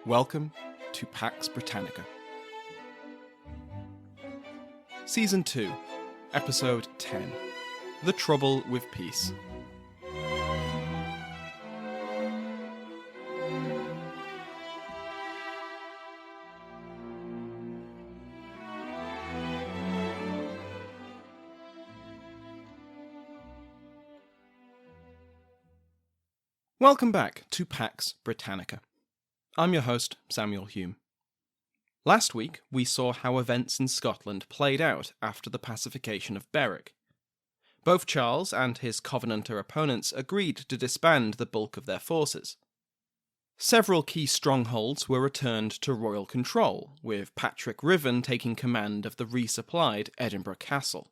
Welcome to Pax Britannica. Season 2, Episode 10, The Trouble with Peace. Welcome back to Pax Britannica. I'm your host, Samuel Hume. Last week, we saw how events in Scotland played out after the pacification of Berwick. Both Charles and his Covenanter opponents agreed to disband the bulk of their forces. Several key strongholds were returned to royal control, with Patrick Riven taking command of the resupplied Edinburgh Castle.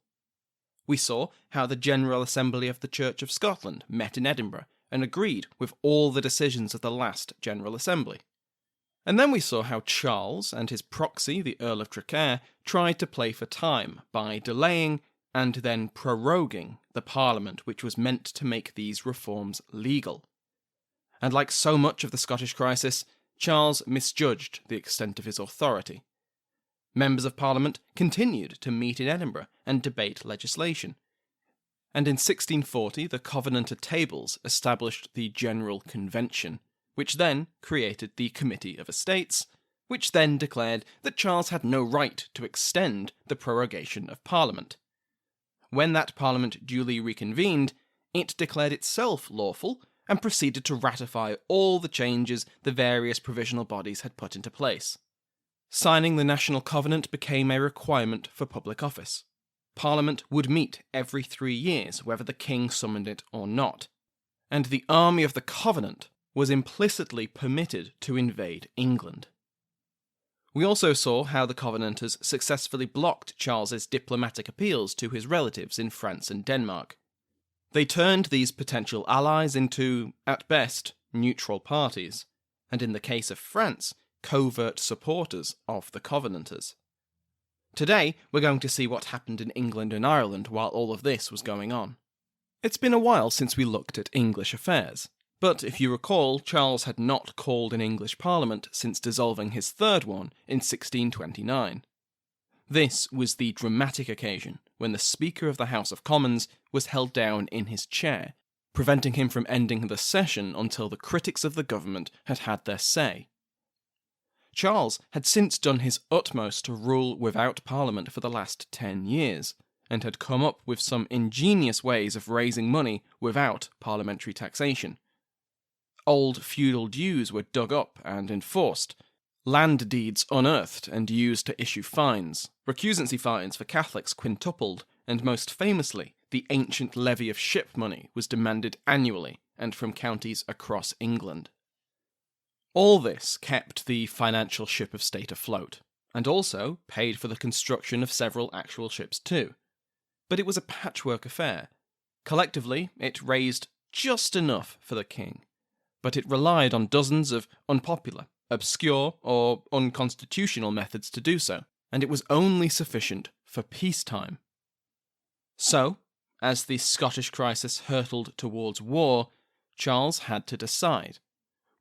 We saw how the General Assembly of the Church of Scotland met in Edinburgh and agreed with all the decisions of the last General Assembly. And then we saw how Charles and his proxy, the Earl of Traquair, tried to play for time by delaying and then proroguing the Parliament which was meant to make these reforms legal. And like so much of the Scottish crisis, Charles misjudged the extent of his authority. Members of Parliament continued to meet in Edinburgh and debate legislation. And in 1640 the Covenanter Tables established the General Convention, which then created the Committee of Estates, which then declared that Charles had no right to extend the prorogation of Parliament. When that Parliament duly reconvened, it declared itself lawful and proceeded to ratify all the changes the various provisional bodies had put into place. Signing the National Covenant became a requirement for public office. Parliament would meet every 3 years, whether the king summoned it or not, and the army of the Covenant was implicitly permitted to invade England. We also saw how the Covenanters successfully blocked Charles's diplomatic appeals to his relatives in France and Denmark. They turned these potential allies into, at best, neutral parties, and in the case of France, covert supporters of the Covenanters. Today, we're going to see what happened in England and Ireland while all of this was going on. It's been a while since we looked at English affairs, but if you recall, Charles had not called an English Parliament since dissolving his third one in 1629. This was the dramatic occasion when the Speaker of the House of Commons was held down in his chair, preventing him from ending the session until the critics of the government had had their say. Charles had since done his utmost to rule without Parliament for the last 10 years, and had come up with some ingenious ways of raising money without parliamentary taxation. Old feudal dues were dug up and enforced, land deeds unearthed and used to issue fines, recusancy fines for Catholics quintupled, and most famously, the ancient levy of ship money was demanded annually and from counties across England. All this kept the financial ship of state afloat, and also paid for the construction of several actual ships too. But it was a patchwork affair. Collectively, it raised just enough for the king, but it relied on dozens of unpopular, obscure, or unconstitutional methods to do so, and it was only sufficient for peacetime. So, as the Scottish crisis hurtled towards war, Charles had to decide.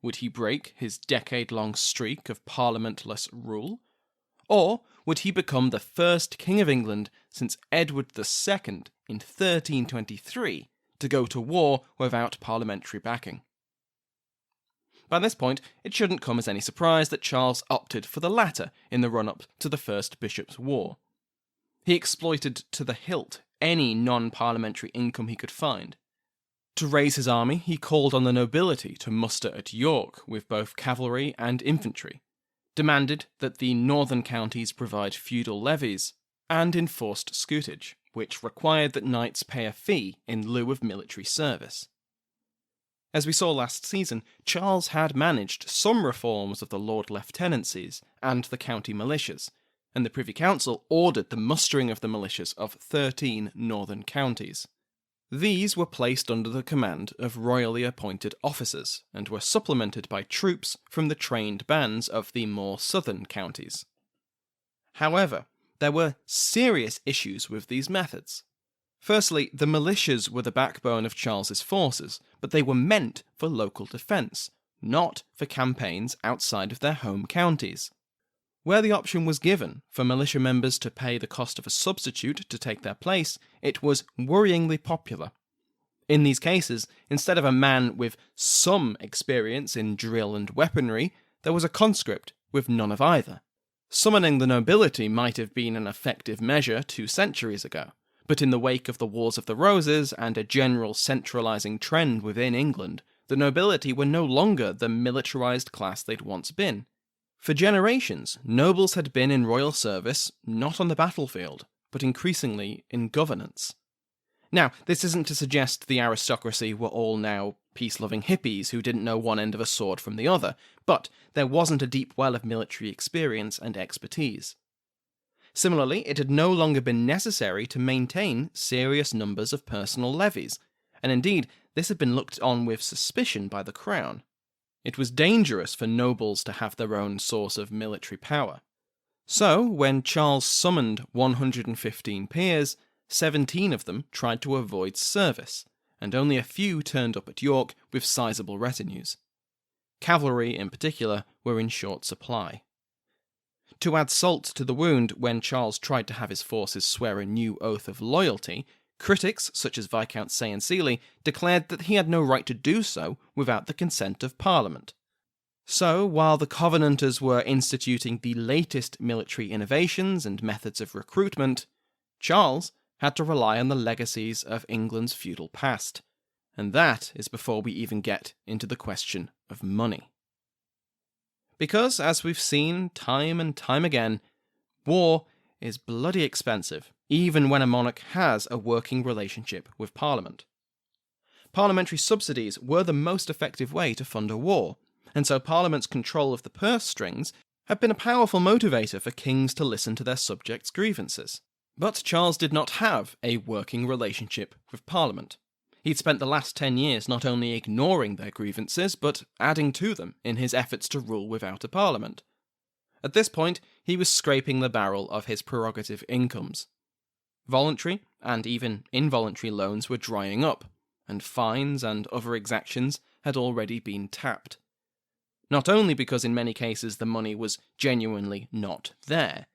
Would he break his decade-long streak of parliamentless rule? Or would he become the first King of England since Edward II in 1323 to go to war without parliamentary backing? By this point, it shouldn't come as any surprise that Charles opted for the latter in the run-up to the First Bishops' War. He exploited to the hilt any non-parliamentary income he could find. To raise his army, he called on the nobility to muster at York with both cavalry and infantry, demanded that the northern counties provide feudal levies, and enforced scutage, which required that knights pay a fee in lieu of military service. As we saw last season, Charles had managed some reforms of the Lord Lieutenancies and the county militias, and the Privy Council ordered the mustering of the militias of 13 northern counties. These were placed under the command of royally appointed officers, and were supplemented by troops from the trained bands of the more southern counties. However, there were serious issues with these methods. Firstly, the militias were the backbone of Charles's forces, but they were meant for local defence, not for campaigns outside of their home counties. Where the option was given for militia members to pay the cost of a substitute to take their place, it was worryingly popular. In these cases, instead of a man with some experience in drill and weaponry, there was a conscript with none of either. Summoning the nobility might have been an effective measure 2 centuries ago, but in the wake of the Wars of the Roses and a general centralising trend within England, the nobility were no longer the militarised class they'd once been. For generations, nobles had been in royal service not on the battlefield, but increasingly in governance. Now, this isn't to suggest the aristocracy were all now peace-loving hippies who didn't know one end of a sword from the other, but there wasn't a deep well of military experience and expertise. Similarly, it had no longer been necessary to maintain serious numbers of personal levies, and indeed, this had been looked on with suspicion by the crown. It was dangerous for nobles to have their own source of military power. So, when Charles summoned 115 peers, 17 of them tried to avoid service, and only a few turned up at York with sizable retinues. Cavalry, in particular, were in short supply. To add salt to the wound, when Charles tried to have his forces swear a new oath of loyalty, critics, such as Viscount Say and Seeley, declared that he had no right to do so without the consent of Parliament. So, while the Covenanters were instituting the latest military innovations and methods of recruitment, Charles had to rely on the legacies of England's feudal past, and that is before we even get into the question of money. Because, as we've seen time and time again, war is bloody expensive, even when a monarch has a working relationship with Parliament. Parliamentary subsidies were the most effective way to fund a war, and so Parliament's control of the purse strings had been a powerful motivator for kings to listen to their subjects' grievances. But Charles did not have a working relationship with Parliament. He'd spent the last 10 years not only ignoring their grievances, but adding to them in his efforts to rule without a Parliament. At this point, he was scraping the barrel of his prerogative incomes. Voluntary and even involuntary loans were drying up, and fines and other exactions had already been tapped. Not only because in many cases the money was genuinely not there,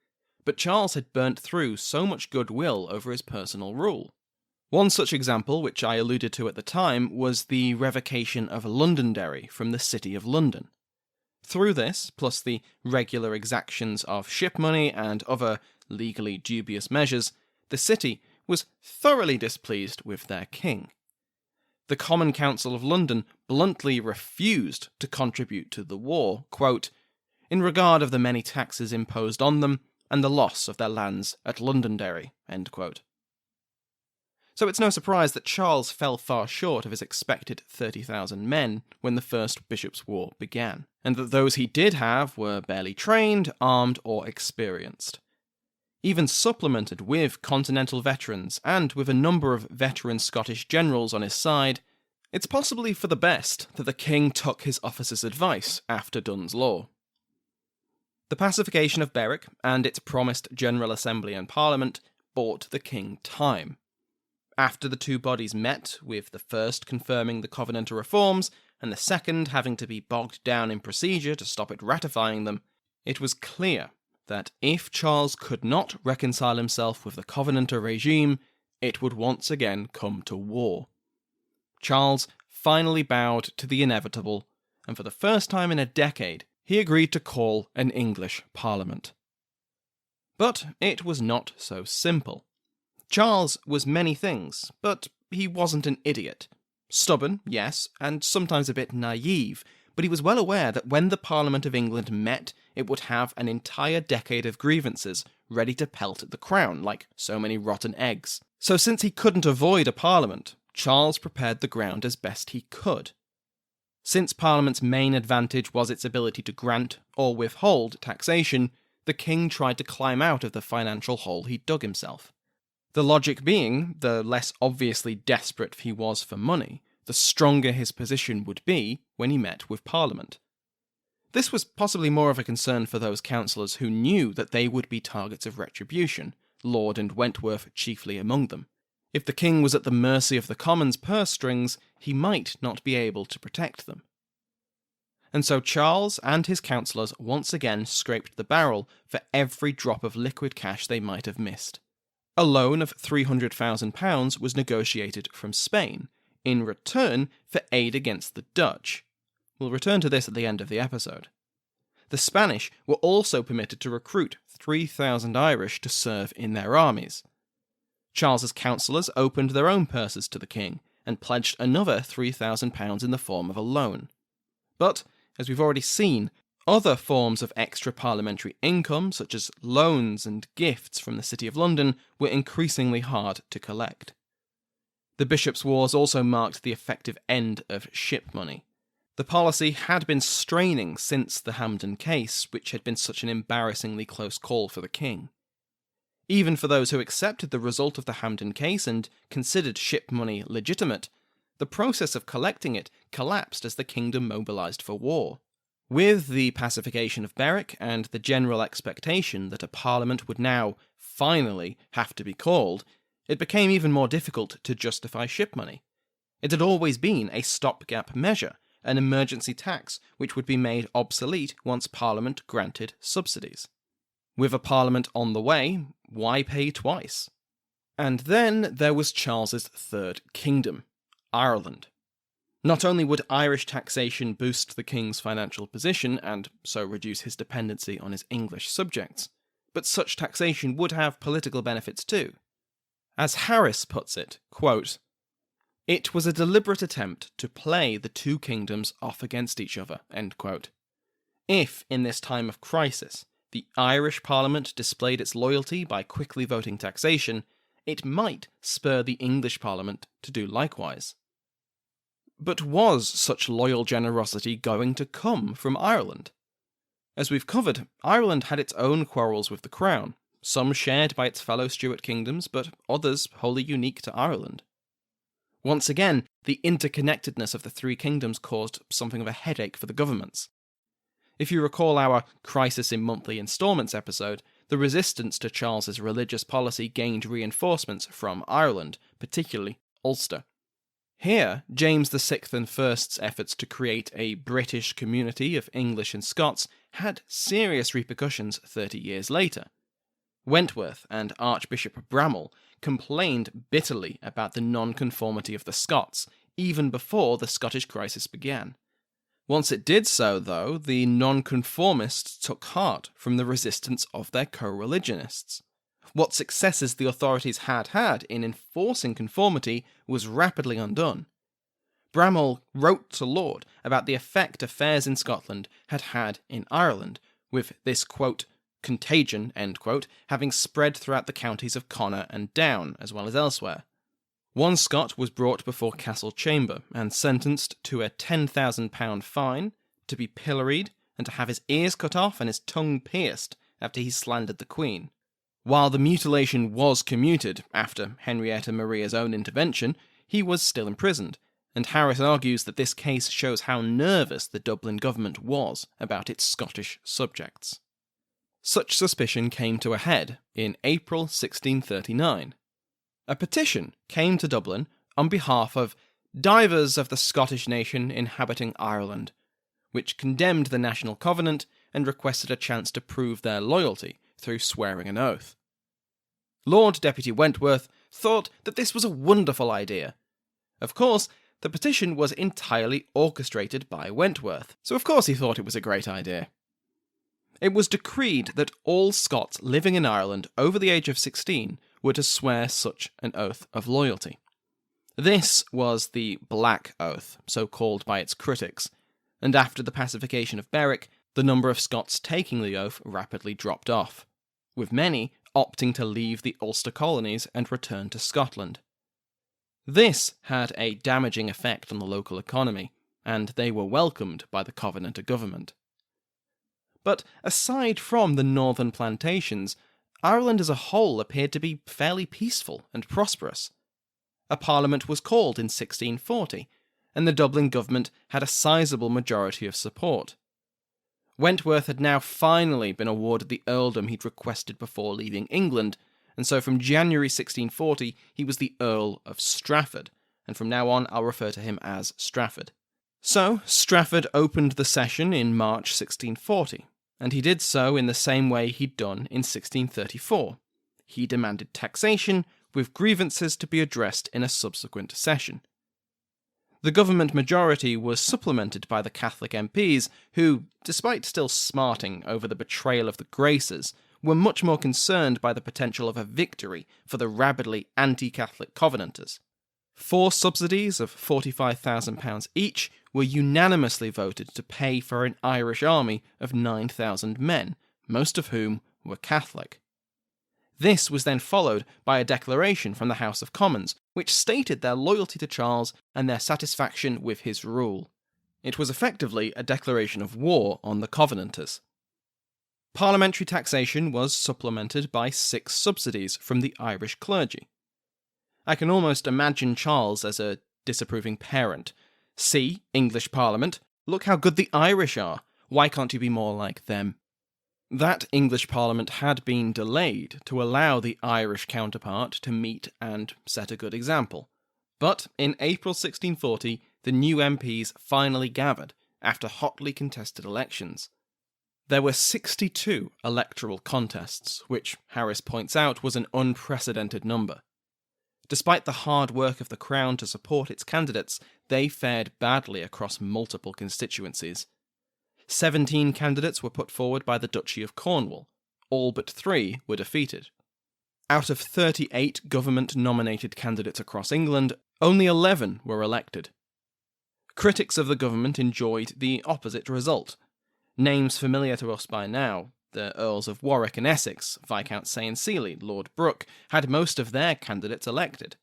but Charles had burnt through so much goodwill over his personal rule. One such example, which I alluded to at the time, was the revocation of Londonderry from the City of London. Through this, plus the regular exactions of ship money and other legally dubious measures, the city was thoroughly displeased with their king. The Common Council of London bluntly refused to contribute to the war, quote, in regard of the many taxes imposed on them and the loss of their lands at Londonderry, end quote. So it's no surprise that Charles fell far short of his expected 30,000 men when the First Bishops' War began, and that those he did have were barely trained, armed, or experienced. Even supplemented with continental veterans and with a number of veteran Scottish generals on his side, it's possibly for the best that the king took his officers' advice after Dunn's Law. The pacification of Berwick and its promised General Assembly and Parliament bought the king time. After the two bodies met, with the first confirming the Covenanter reforms, and the second having to be bogged down in procedure to stop it ratifying them, it was clear that if Charles could not reconcile himself with the Covenanter regime, it would once again come to war. Charles finally bowed to the inevitable, and for the first time in a decade, he agreed to call an English Parliament. But it was not so simple. Charles was many things, but he wasn't an idiot. Stubborn, yes, and sometimes a bit naive, but he was well aware that when the Parliament of England met, it would have an entire decade of grievances ready to pelt at the crown, like so many rotten eggs. So since he couldn't avoid a Parliament, Charles prepared the ground as best he could. Since Parliament's main advantage was its ability to grant or withhold taxation, the king tried to climb out of the financial hole he dug himself. The logic being, the less obviously desperate he was for money, the stronger his position would be when he met with Parliament. This was possibly more of a concern for those councillors who knew that they would be targets of retribution, Laud and Wentworth chiefly among them. If the king was at the mercy of the Commons' purse strings, he might not be able to protect them. and so Charles and his councillors once again scraped the barrel for every drop of liquid cash they might have missed. A loan of £300,000 was negotiated from Spain, in return for aid against the Dutch. We'll return to this at the end of the episode. The Spanish were also permitted to recruit 3,000 Irish to serve in their armies. Charles's councillors opened their own purses to the king, and pledged another £3,000 in the form of a loan. But, as we've already seen, other forms of extra parliamentary income, such as loans and gifts from the City of London, were increasingly hard to collect. The Bishops' Wars also marked the effective end of ship money. The policy had been straining since the Hampden case, which had been such an embarrassingly close call for the king. Even for those who accepted the result of the Hampden case and considered ship money legitimate, the process of collecting it collapsed as the kingdom mobilised for war. With the pacification of Berwick and the general expectation that a parliament would now, finally, have to be called, it became even more difficult to justify ship money. It had always been a stopgap measure, an emergency tax which would be made obsolete once Parliament granted subsidies. With a Parliament on the way, why pay twice? And then there was Charles's third kingdom, Ireland. Not only would Irish taxation boost the king's financial position and so reduce his dependency on his English subjects, but such taxation would have political benefits too. As Harris puts it, quote, "It was a deliberate attempt to play the two kingdoms off against each other." End quote. If, in this time of crisis, the Irish Parliament displayed its loyalty by quickly voting taxation, it might spur the English Parliament to do likewise. But was such loyal generosity going to come from Ireland? As we've covered, Ireland had its own quarrels with the Crown, some shared by its fellow Stuart kingdoms, but others wholly unique to Ireland. Once again, the interconnectedness of the three kingdoms caused something of a headache for the governments. If you recall our Crisis in Monthly Instalments episode, the resistance to Charles's religious policy gained reinforcements from Ireland, particularly Ulster. Here, James VI and I's efforts to create a British community of English and Scots had serious repercussions 30 years later. Wentworth and Archbishop Bramall complained bitterly about the non-conformity of the Scots, even before the Scottish crisis began. Once it did so, though, the nonconformists took heart from the resistance of their co-religionists. What successes the authorities had in enforcing conformity was rapidly undone. Bramall wrote to Laud about the effect affairs in Scotland had had in Ireland, with this, quote, "contagion," end quote, having spread throughout the counties of Connaught and Down, as well as elsewhere. One Scot was brought before Castle Chamber and sentenced to a £10,000 fine, to be pilloried, and to have his ears cut off and his tongue pierced after he slandered the Queen. While the mutilation was commuted after Henrietta Maria's own intervention, he was still imprisoned, and Harris argues that this case shows how nervous the Dublin government was about its Scottish subjects. Such suspicion came to a head in April 1639. A petition came to Dublin on behalf of divers of the Scottish nation inhabiting Ireland, which condemned the National Covenant and requested a chance to prove their loyalty through swearing an oath. Lord Deputy Wentworth thought that this was a wonderful idea. Of course, the petition was entirely orchestrated by Wentworth, so of course he thought it was a great idea. It was decreed that all Scots living in Ireland over the age of 16 were to swear such an oath of loyalty. This was the Black Oath, so called by its critics, and after the pacification of Berwick, the number of Scots taking the oath rapidly dropped off, with many opting to leave the Ulster colonies and return to Scotland. This had a damaging effect on the local economy, and they were welcomed by the Covenanter government. But aside from the northern plantations, Ireland as a whole appeared to be fairly peaceful and prosperous. A parliament was called in 1640, and the Dublin government had a sizable majority of support. Wentworth had now finally been awarded the earldom he'd requested before leaving England, and so from January 1640 he was the Earl of Strafford, and from now on I'll refer to him as Strafford. So, Strafford opened the session in March 1640, and he did so in the same way he'd done in 1634. He demanded taxation, with grievances to be addressed in a subsequent session. The government majority was supplemented by the Catholic MPs, who, despite still smarting over the betrayal of the Graces, were much more concerned by the potential of a victory for the rabidly anti-Catholic Covenanters. 4 subsidies of £45,000 each were unanimously voted to pay for an Irish army of 9,000 men, most of whom were Catholic. This was then followed by a declaration from the House of Commons, which stated their loyalty to Charles and their satisfaction with his rule. It was effectively a declaration of war on the Covenanters. Parliamentary taxation was supplemented by 6 subsidies from the Irish clergy. I can almost imagine Charles as a disapproving parent. See, English Parliament, look how good the Irish are. Why can't you be more like them? That English Parliament had been delayed to allow the Irish counterpart to meet and set a good example. But in April 1640, the new MPs finally gathered after hotly contested elections. There were 62 electoral contests, which Harris points out was an unprecedented number. Despite the hard work of the Crown to support its candidates, they fared badly across multiple constituencies. 17 candidates were put forward by the Duchy of Cornwall. All but 3 were defeated. Out of 38 government-nominated candidates across England, only 11 were elected. Critics of the government enjoyed the opposite result. Names familiar to us by now, the Earls of Warwick and Essex, Viscount Say and Seeley, Lord Brooke, had most of their candidates elected.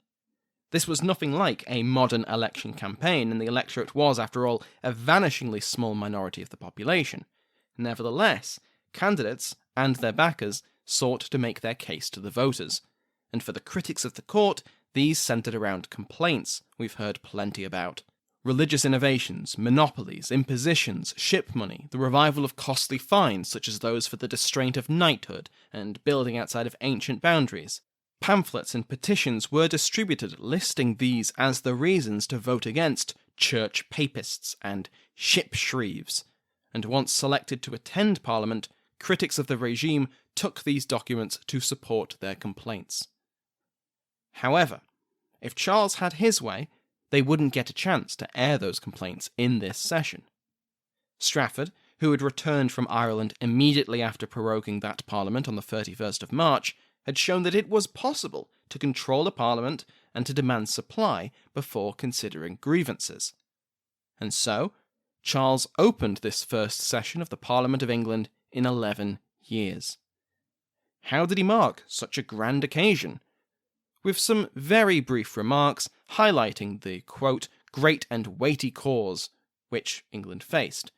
This was nothing like a modern election campaign, and the electorate was, after all, a vanishingly small minority of the population. Nevertheless, candidates and their backers sought to make their case to the voters, and for the critics of the court, these centred around complaints we've heard plenty about. Religious innovations, monopolies, impositions, ship money, the revival of costly fines such as those for the distraint of knighthood and building outside of ancient boundaries. Pamphlets and petitions were distributed listing these as the reasons to vote against church papists and ship shreves, and once selected to attend Parliament, critics of the regime took these documents to support their complaints. However, if Charles had his way, they wouldn't get a chance to air those complaints in this session. Strafford, who had returned from Ireland immediately after proroguing that Parliament on the 31st of March, had shown that it was possible to control a Parliament and to demand supply before considering grievances. And so, Charles opened this first session of the Parliament of England in 11 years. How did he mark such a grand occasion? With some very brief remarks highlighting the, quote, great and weighty cause which England faced.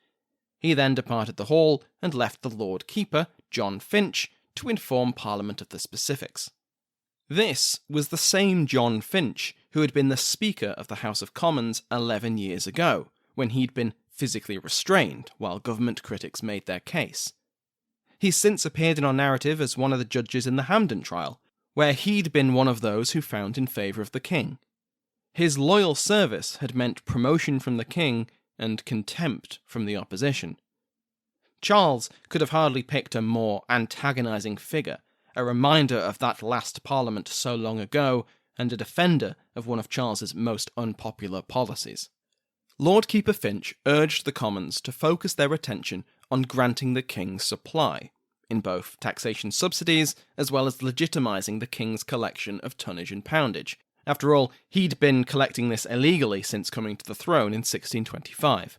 He then departed the hall and left the Lord Keeper, John Finch, to inform Parliament of the specifics. This was the same John Finch who had been the Speaker of the House of Commons 11 years ago, when he'd been physically restrained while government critics made their case. He's since appeared in our narrative as one of the judges in the Hampden trial, where he'd been one of those who found in favour of the king. His loyal service had meant promotion from the king and contempt from the opposition. Charles could have hardly picked a more antagonising figure, a reminder of that last Parliament so long ago, and a defender of one of Charles's most unpopular policies. Lord Keeper Finch urged the Commons to focus their attention on granting the king supply, in both taxation subsidies as well as legitimising the king's collection of tonnage and poundage. After all, he'd been collecting this illegally since coming to the throne in 1625.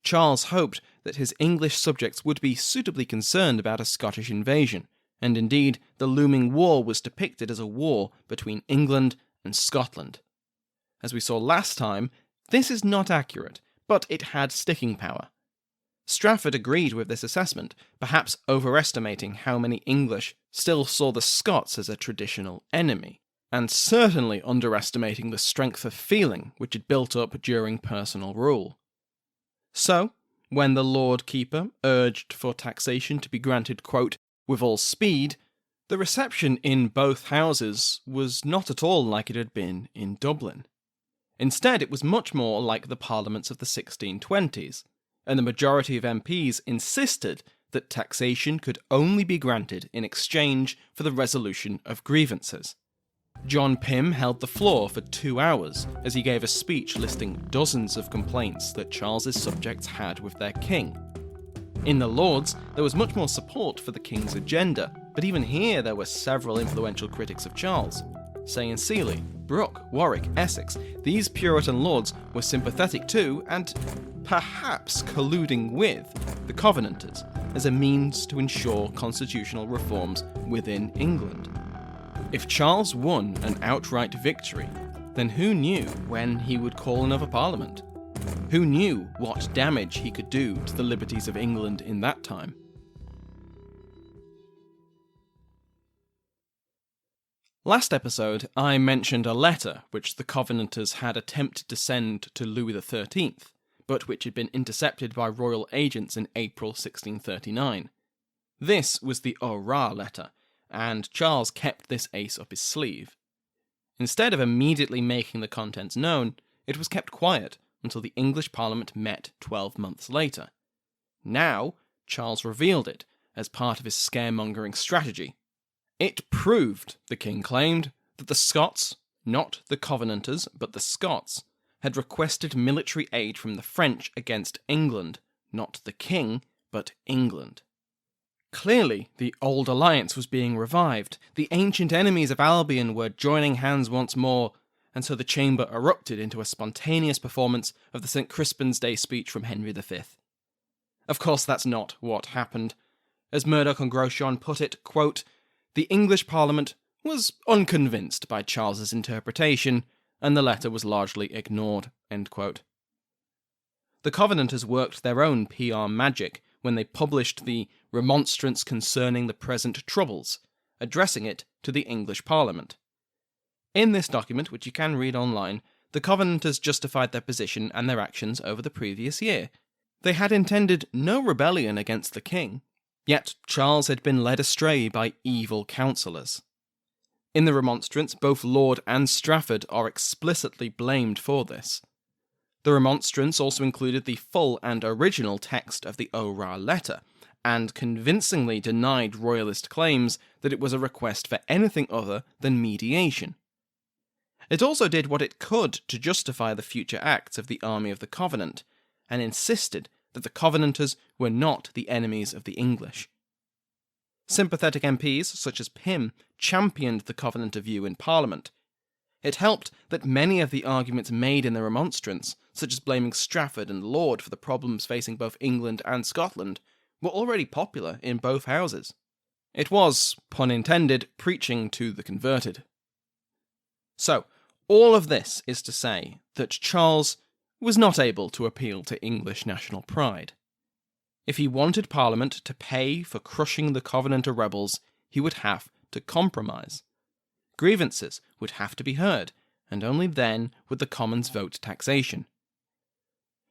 Charles hoped that his English subjects would be suitably concerned about a Scottish invasion, and indeed the looming war was depicted as a war between England and Scotland. As we saw last time, this is not accurate, but it had sticking power. Strafford agreed with this assessment, perhaps overestimating how many English still saw the Scots as a traditional enemy, and certainly underestimating the strength of feeling which had built up during personal rule. So, when the Lord Keeper urged for taxation to be granted, quote, with all speed, the reception in both houses was not at all like it had been in Dublin. Instead, it was much more like the parliaments of the 1620s, and the majority of MPs insisted that taxation could only be granted in exchange for the resolution of grievances. John Pym held the floor for 2 hours as he gave a speech listing dozens of complaints that Charles's subjects had with their king. In the Lords, there was much more support for the king's agenda, but even here there were several influential critics of Charles. Say in Sealy, Brooke, Warwick, Essex, these Puritan lords were sympathetic to, and perhaps colluding with, the Covenanters as a means to ensure constitutional reforms within England. If Charles won an outright victory, then who knew when he would call another parliament? Who knew what damage he could do to the liberties of England in that time? Last episode, I mentioned a letter which the Covenanters had attempted to send to Louis XIII, but which had been intercepted by royal agents in April 1639. This was the Hurrah letter, and Charles kept this ace up his sleeve. Instead of immediately making the contents known, it was kept quiet until the English Parliament met 12 months later. Now, Charles revealed it as part of his scaremongering strategy. It proved, the king claimed, that the Scots, not the Covenanters, but the Scots, had requested military aid from the French against England, not the king, but England. Clearly, the old alliance was being revived, the ancient enemies of Albion were joining hands once more, and so the chamber erupted into a spontaneous performance of the St. Crispin's Day speech from Henry V. Of course, that's not what happened. As Murdoch and Grosjean put it, quote, "The English Parliament was unconvinced by Charles's interpretation, and the letter was largely ignored." End quote. The Covenanters worked their own PR magic when they published the Remonstrance Concerning the Present Troubles, addressing it to the English Parliament. In this document, which you can read online, the Covenanters justified their position and their actions over the previous year. They had intended no rebellion against the king, yet Charles had been led astray by evil counsellors. In the remonstrance, both Laud and Strafford are explicitly blamed for this. The remonstrance also included the full and original text of the Hurrah letter, and convincingly denied royalist claims that it was a request for anything other than mediation. It also did what it could to justify the future acts of the Army of the Covenant, and insisted that the Covenanters were not the enemies of the English. Sympathetic MPs, such as Pym, championed the Covenanter view in Parliament. It helped that many of the arguments made in the remonstrance, such as blaming Strafford and Laud for the problems facing both England and Scotland, were already popular in both houses. It was, pun intended, preaching to the converted. So, all of this is to say that Charles was not able to appeal to English national pride. If he wanted Parliament to pay for crushing the Covenanter rebels, he would have to compromise. Grievances would have to be heard, and only then would the Commons vote taxation.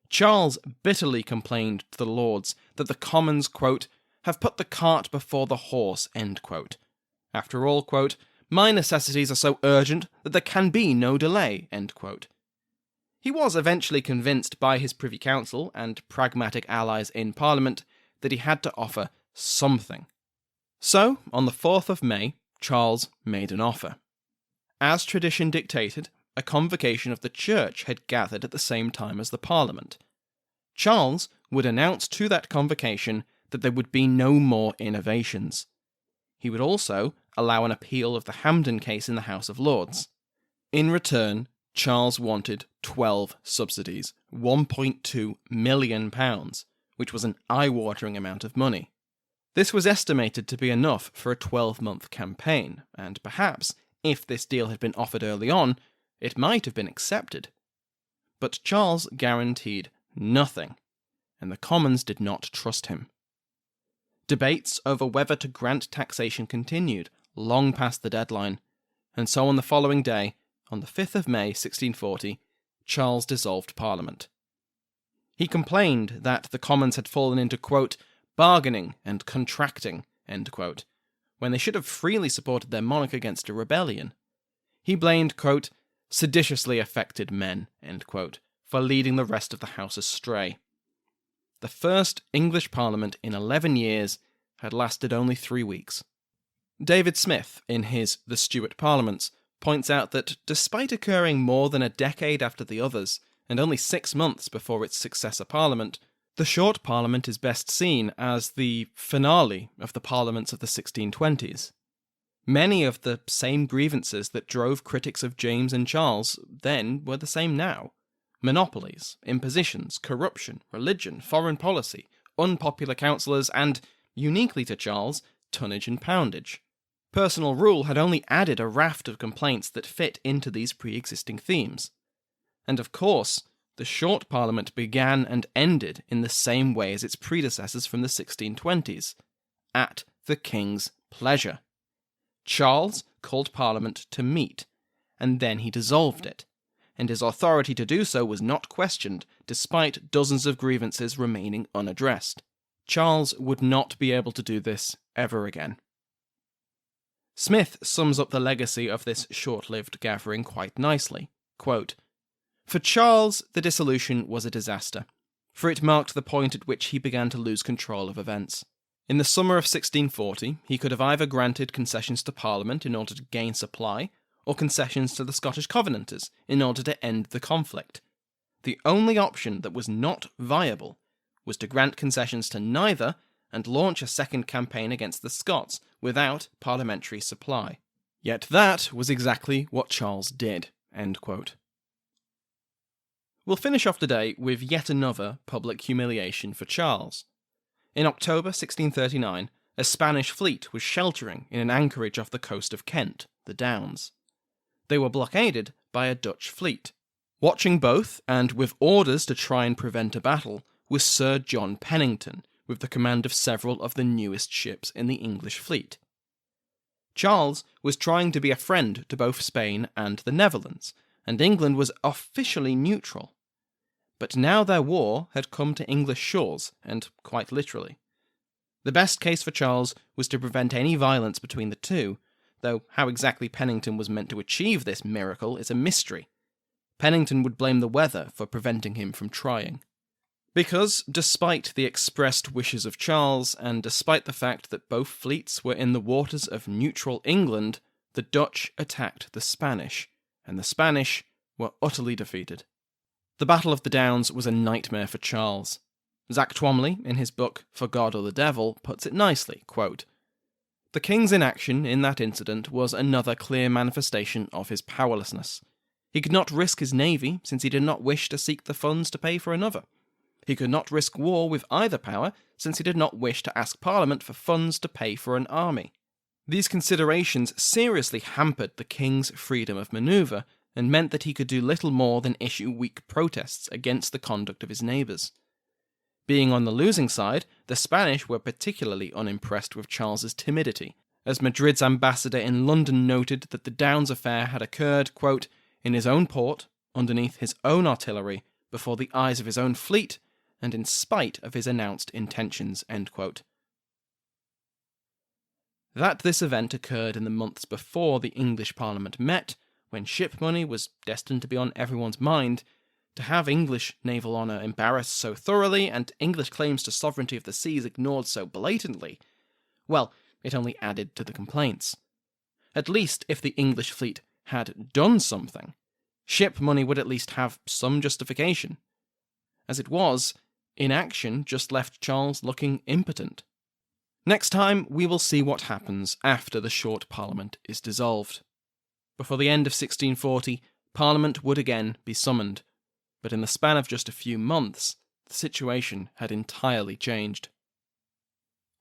Charles bitterly complained to the Lords that the Commons, quote, "have put the cart before the horse," end quote. After all, quote, "my necessities are so urgent that there can be no delay," end quote. He was eventually convinced by his Privy Council and pragmatic allies in Parliament that he had to offer something. So, on the 4th of May, Charles made an offer. As tradition dictated, a convocation of the Church had gathered at the same time as the Parliament. Charles would announce to that convocation that there would be no more innovations. He would also allow an appeal of the Hampden case in the House of Lords. In return, Charles wanted 12 subsidies, £1.2 million, which was an eye-watering amount of money. This was estimated to be enough for a 12-month campaign, and perhaps, if this deal had been offered early on, it might have been accepted. But Charles guaranteed nothing, and the Commons did not trust him. Debates over whether to grant taxation continued, long past the deadline, and so on the following day, on the 5th of May 1640, Charles dissolved Parliament. He complained that the Commons had fallen into, quote, "bargaining and contracting," end quote, when they should have freely supported their monarch against a rebellion. He blamed, quote, seditiously affected men, end quote, for leading the rest of the house astray. The first English Parliament in 11 years had lasted only 3 weeks. David Smith, in his The Stuart Parliaments, points out that despite occurring more than a decade after the others, and only 6 months before its successor Parliament, the short Parliament is best seen as the finale of the Parliaments of the 1620s. Many of the same grievances that drove critics of James and Charles then were the same now. Monopolies, impositions, corruption, religion, foreign policy, unpopular councillors, and, uniquely to Charles, tonnage and poundage. Personal rule had only added a raft of complaints that fit into these pre-existing themes. And of course, the short Parliament began and ended in the same way as its predecessors from the 1620s, at the King's pleasure. Charles called Parliament to meet, and then he dissolved it, and his authority to do so was not questioned, despite dozens of grievances remaining unaddressed. Charles would not be able to do this ever again. Smith sums up the legacy of this short-lived gathering quite nicely. Quote, "For Charles, the dissolution was a disaster, for it marked the point at which he began to lose control of events. In the summer of 1640, he could have either granted concessions to Parliament in order to gain supply, or concessions to the Scottish Covenanters in order to end the conflict. The only option that was not viable was to grant concessions to neither and launch a second campaign against the Scots without parliamentary supply. Yet that was exactly what Charles did." End quote. We'll finish off today with yet another public humiliation for Charles. In October 1639, a Spanish fleet was sheltering in an anchorage off the coast of Kent, the Downs. They were blockaded by a Dutch fleet. Watching both, and with orders to try and prevent a battle, was Sir John Pennington, with the command of several of the newest ships in the English fleet. Charles was trying to be a friend to both Spain and the Netherlands, and England was officially neutral. But now their war had come to English shores, and quite literally. The best case for Charles was to prevent any violence between the two, though how exactly Pennington was meant to achieve this miracle is a mystery. Pennington would blame the weather for preventing him from trying. Because, despite the expressed wishes of Charles, and despite the fact that both fleets were in the waters of neutral England, the Dutch attacked the Spanish, and the Spanish were utterly defeated. The Battle of the Downs was a nightmare for Charles. Zach Twomley, in his book For God or the Devil, puts it nicely, quote, "The king's inaction in that incident was another clear manifestation of his powerlessness. He could not risk his navy, since he did not wish to seek the funds to pay for another. He could not risk war with either power, since he did not wish to ask Parliament for funds to pay for an army. These considerations seriously hampered the king's freedom of manoeuvre, and meant that he could do little more than issue weak protests against the conduct of his neighbours. Being on the losing side, the Spanish were particularly unimpressed with Charles's timidity, as Madrid's ambassador in London noted that the Downs affair had occurred, quote, in his own port, underneath his own artillery, before the eyes of his own fleet, and in spite of his announced intentions." End quote. That this event occurred in the months before the English Parliament met, when ship money was destined to be on everyone's mind, to have English naval honour embarrassed so thoroughly and English claims to sovereignty of the seas ignored so blatantly, well, it only added to the complaints. At least if the English fleet had done something, ship money would at least have some justification. As it was, inaction just left Charles looking impotent. Next time, we will see what happens after the short Parliament is dissolved. Before the end of 1640, Parliament would again be summoned, but in the span of just a few months, the situation had entirely changed.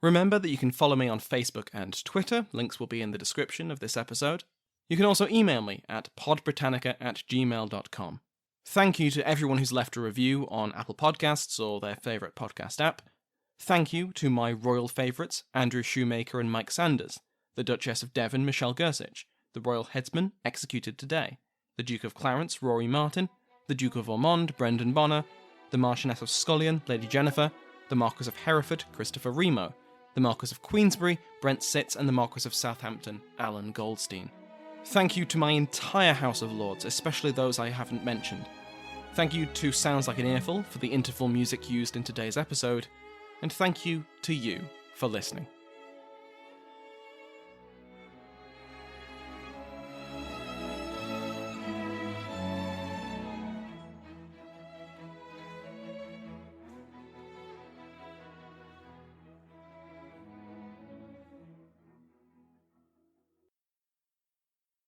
Remember that you can follow me on Facebook and Twitter, links will be in the description of this episode. You can also email me at podbritannica@gmail.com. Thank you to everyone who's left a review on Apple Podcasts or their favourite podcast app. Thank you to my royal favourites, Andrew Shoemaker and Mike Sanders, the Duchess of Devon, Michelle Gersich, the Royal Headsman, executed today, the Duke of Clarence, Rory Martin, the Duke of Ormond, Brendan Bonner, the Marchioness of Scullion, Lady Jennifer, the Marquess of Hereford, Christopher Remo, the Marquess of Queensberry, Brent Sitz, and the Marquess of Southampton, Allan Goldstein. Thank you to my entire House of Lords, especially those I haven't mentioned. Thank you to Sounds Like an Earful for the interval music used in today's episode, and thank you to you for listening.